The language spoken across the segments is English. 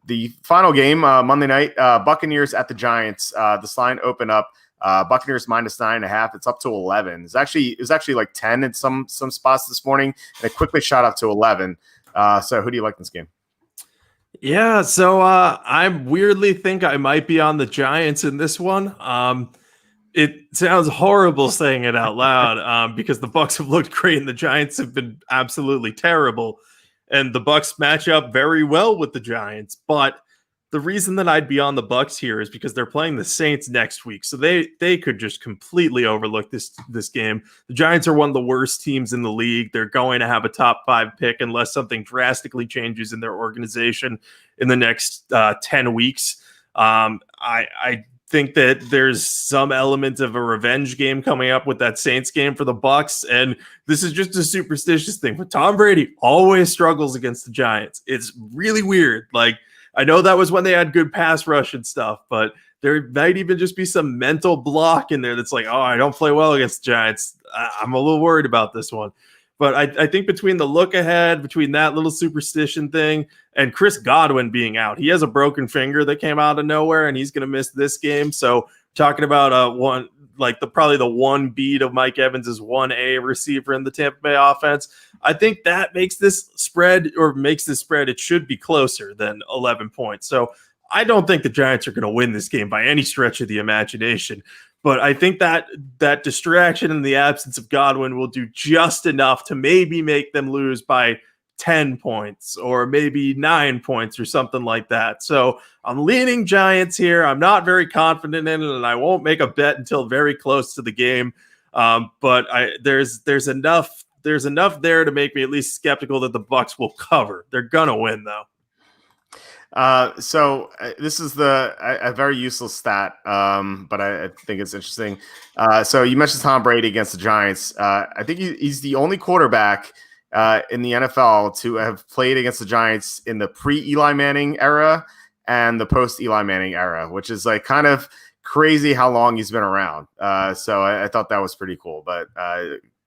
The final game, Monday night, Buccaneers at the Giants. This line opened up Buccaneers -9.5. It's up to 11. It was actually like 10 in some spots this morning, and it quickly shot up to 11. So who do you like in this game? Yeah, so I weirdly think I might be on the Giants in this one. It sounds horrible saying it out loud because the Bucs have looked great and the Giants have been absolutely terrible. And the Bucs match up very well with the Giants. But the reason that I'd be on the Bucs here is because they're playing the Saints next week. So they could just completely overlook this game. The Giants are one of the worst teams in the league. They're going to have a top 5 pick unless something drastically changes in their organization in the next 10 weeks. I think that there's some element of a revenge game coming up with that Saints game for the Bucs, and this is just a superstitious thing. But Tom Brady always struggles against the Giants. It's really weird. Like, I know that was when they had good pass rush and stuff, but there might even just be some mental block in there that's like, oh, I don't play well against the Giants. I'm a little worried about this one. But I think between the look ahead, between that little superstition thing, and Chris Godwin being out, he has a broken finger that came out of nowhere, and he's going to miss this game. So talking about probably the one beat of Mike Evans is 1A receiver in the Tampa Bay offense. I think that makes this spread. It should be closer than 11 points. So I don't think the Giants are going to win this game by any stretch of the imagination. But I think that distraction in the absence of Godwin will do just enough to maybe make them lose by 10 points or maybe 9 points or something like that. So I'm leaning Giants here. I'm not very confident in it, and I won't make a bet until very close to the game. But there's enough there to make me at least skeptical that the Bucs will cover. They're gonna win though. So this is a very useless stat, but I think it's interesting. So you mentioned Tom Brady against the Giants. I think he's the only quarterback in the NFL to have played against the Giants in the pre-Eli Manning era and the post-Eli Manning era, which is like kind of crazy how long he's been around. So I thought that was pretty cool, but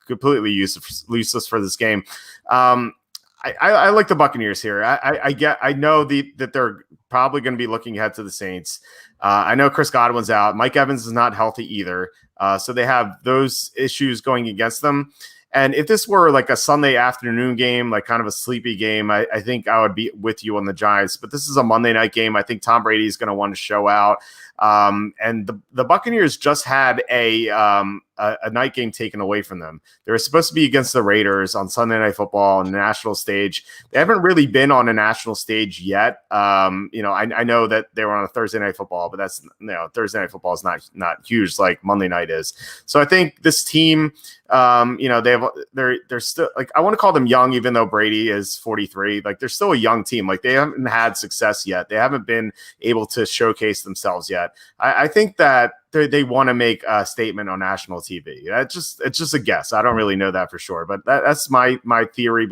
completely useless for this game. I like the Buccaneers here. I know that they're probably going to be looking ahead to the Saints. I know Chris Godwin's out. Mike Evans is not healthy either. So they have those issues going against them. And if this were like a Sunday afternoon game, like kind of a sleepy game, I think I would be with you on the Giants. But this is a Monday night game. I think Tom Brady is going to want to show out. And the Buccaneers just had a night game taken away from them. They were supposed to be against the Raiders on Sunday Night Football on the national stage. They haven't really been on a national stage yet. I know that they were on a Thursday Night Football, but that's Thursday Night Football is not huge like Monday night is. So I think this team, they're still, like, I want to call them young, even though Brady is 43. Like, they're still a young team. Like, they haven't had success yet. They haven't been able to showcase themselves yet. I think that they want to make a statement on national TV. It's just a guess. I don't really know that for sure, but that's my theory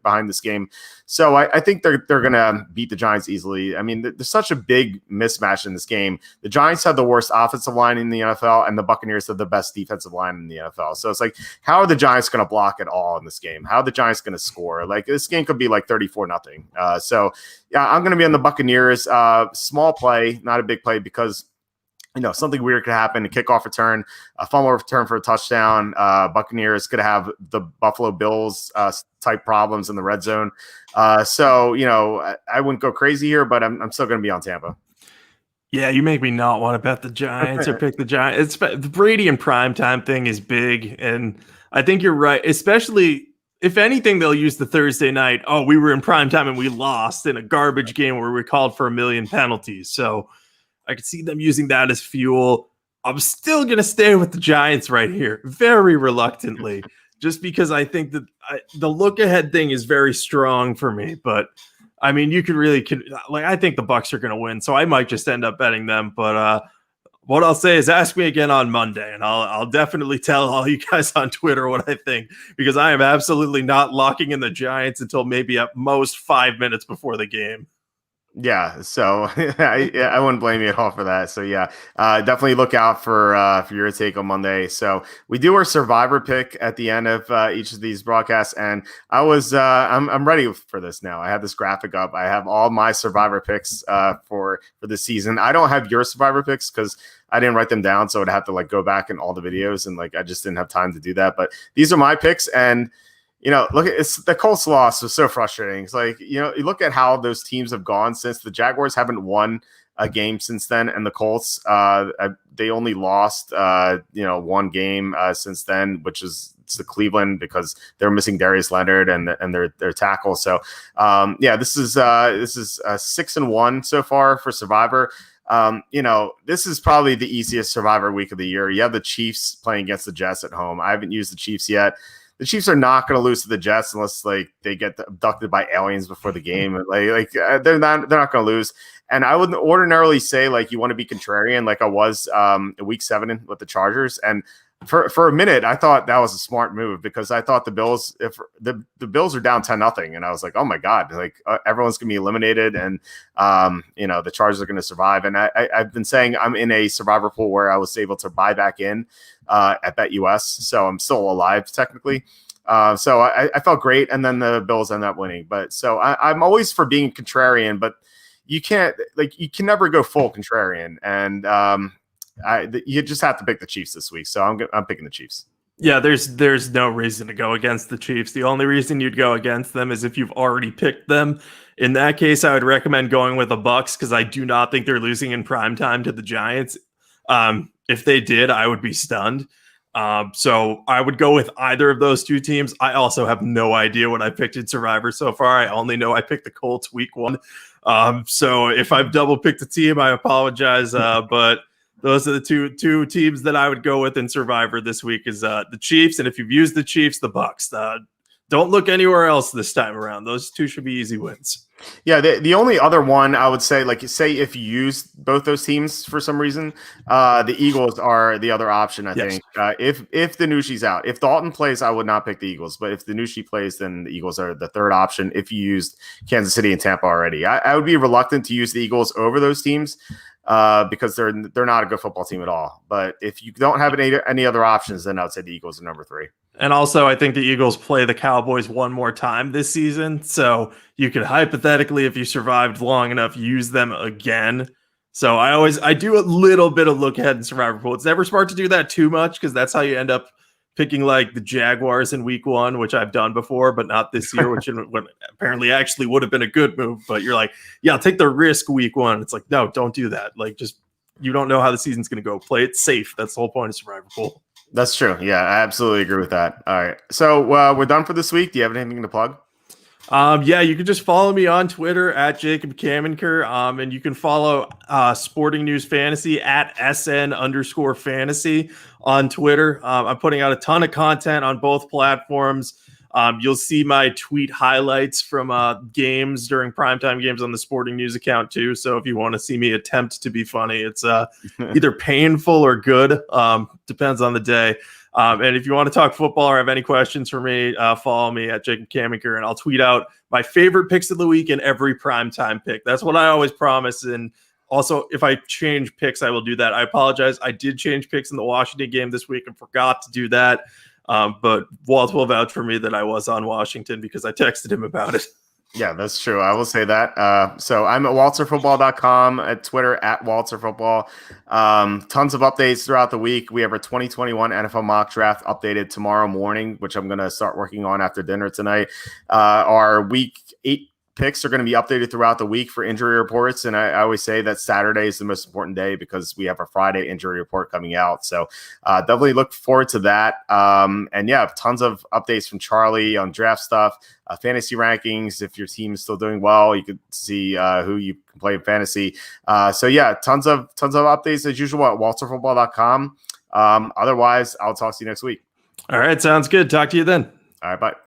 behind this game. So I think they're going to beat the Giants easily. I mean, there's such a big mismatch in this game. The Giants have the worst offensive line in the NFL, and the Buccaneers have the best defensive line in the NFL. So it's like, how are the Giants going to block at all in this game? How are the Giants going to score? Like, this game could be like 34-0. So yeah, I'm going to be on the Buccaneers. Small play, not a big play, because something weird could happen, a kickoff return, a fumble return for a touchdown. Buccaneers could have the Buffalo Bills type problems in the red zone. So I wouldn't go crazy here, but I'm still going to be on Tampa. Yeah, you make me not want to bet the Giants or pick the Giants. The Brady and primetime thing is big, and I think you're right, especially if anything, they'll use the Thursday night, oh, we were in primetime and we lost in a garbage game where we called for 1 million penalties. So I could see them using that as fuel. I'm still going to stay with the Giants right here, very reluctantly, just because I think that the look ahead thing is very strong for me. But I mean, I think the Bucs are going to win, so I might just end up betting them. But what I'll say is ask me again on Monday, and I'll definitely tell all you guys on Twitter what I think, because I am absolutely not locking in the Giants until maybe at most 5 minutes before the game. Yeah, so I wouldn't blame you at all for that. So yeah, definitely look out for your take on Monday. So we do our survivor pick at the end of each of these broadcasts, and I'm ready for this now. I have this graphic up. I have all my survivor picks for this season. I don't have your survivor picks because I didn't write them down, so I'd have to like go back in all the videos, and like I just didn't have time to do that. But these are my picks, and look at it's the Colts loss was so frustrating. It's like, you look at how those teams have gone since the Jaguars haven't won a game since then, and the Colts, they only lost, one game since then, which is to Cleveland because they're missing Darius Leonard and their tackle. So, this is 6-1 so far for Survivor. This is probably the easiest Survivor week of the year. You have the Chiefs playing against the Jets at home. I haven't used the Chiefs yet. The Chiefs are not going to lose to the Jets unless like they get abducted by aliens before the game. They're not going to lose. And I would ordinarily say like you want to be contrarian, like I was in week 7 with the Chargers. And for a minute, I thought that was a smart move because I thought the Bills, if the Bills are down 10-0, and I was like, oh my God, like everyone's gonna be eliminated, and the Chargers are going to survive. And I've been saying I'm in a survivor pool where I was able to buy back in at BetUS, so I'm still alive technically. So I felt great, and then the Bills end up winning. But so I'm always for being contrarian, but you can never go full contrarian, and you just have to pick the Chiefs this week. So I'm picking the Chiefs. Yeah, there's no reason to go against the Chiefs. The only reason you'd go against them is if you've already picked them. In that case, I would recommend going with the Bucs because I do not think they're losing in primetime to the Giants. If they did, I would be stunned. So I would go with either of those two teams. I also have no idea what I picked in Survivor so far. I only know I picked the Colts week 1. So if I've double picked a team, I apologize. But those are the two teams that I would go with in Survivor this week is the Chiefs. And if you've used the Chiefs, the Bucs. Don't look anywhere else this time around. Those two should be easy wins. Yeah, the only other one I would say, like say if you use both those teams for some reason, the Eagles are the other option, I think. If Danucci's out. If Dalton plays, I would not pick the Eagles. But if Danucci plays, then the Eagles are the third option if you used Kansas City and Tampa already. I would be reluctant to use the Eagles over those teams because they're not a good football team at all. But if you don't have any other options, then I would say the Eagles are number 3. And also, I think the Eagles play the Cowboys one more time this season. So you could hypothetically, if you survived long enough, use them again. So I do a little bit of look ahead in Survivor Pool. It's never smart to do that too much because that's how you end up picking like the Jaguars in week 1, which I've done before, but not this year, which apparently actually would have been a good move. But you're like, yeah, I'll take the risk week 1. It's like, no, don't do that. Like, just you don't know how the season's going to go. Play it safe. That's the whole point of Survivor Pool. That's true. Yeah, I absolutely agree with that. All right. So we're done for this week. Do you have anything to plug? Yeah, you can just follow me on Twitter at Jacob Kamenker. And you can follow Sporting News Fantasy at SN_fantasy on Twitter. I'm putting out a ton of content on both platforms. You'll see my tweet highlights from games during primetime games on the Sporting News account too. So if you want to see me attempt to be funny, it's either painful or good. Depends on the day. And if you want to talk football or have any questions for me, follow me at Jacob Kamenker, and I'll tweet out my favorite picks of the week and every primetime pick. That's what I always promise. And also, if I change picks, I will do that. I apologize. I did change picks in the Washington game this week and forgot to do that. But Walt will vouch for me that I was on Washington because I texted him about it. Yeah, that's true. I will say that. So I'm at waltzerfootball.com, at Twitter at waltzerfootball. Tons of updates throughout the week. We have our 2021 NFL mock draft updated tomorrow morning, which I'm going to start working on after dinner tonight. Our week 8 picks are going to be updated throughout the week for injury reports. And I always say that Saturday is the most important day because we have a Friday injury report coming out. So definitely look forward to that. And yeah, tons of updates from Charlie on draft stuff, fantasy rankings. If your team is still doing well, you could see who you can play in fantasy. So yeah, tons of updates as usual at waltzerfootball.com. Otherwise, I'll talk to you next week. All right. Sounds good. Talk to you then. All right. Bye.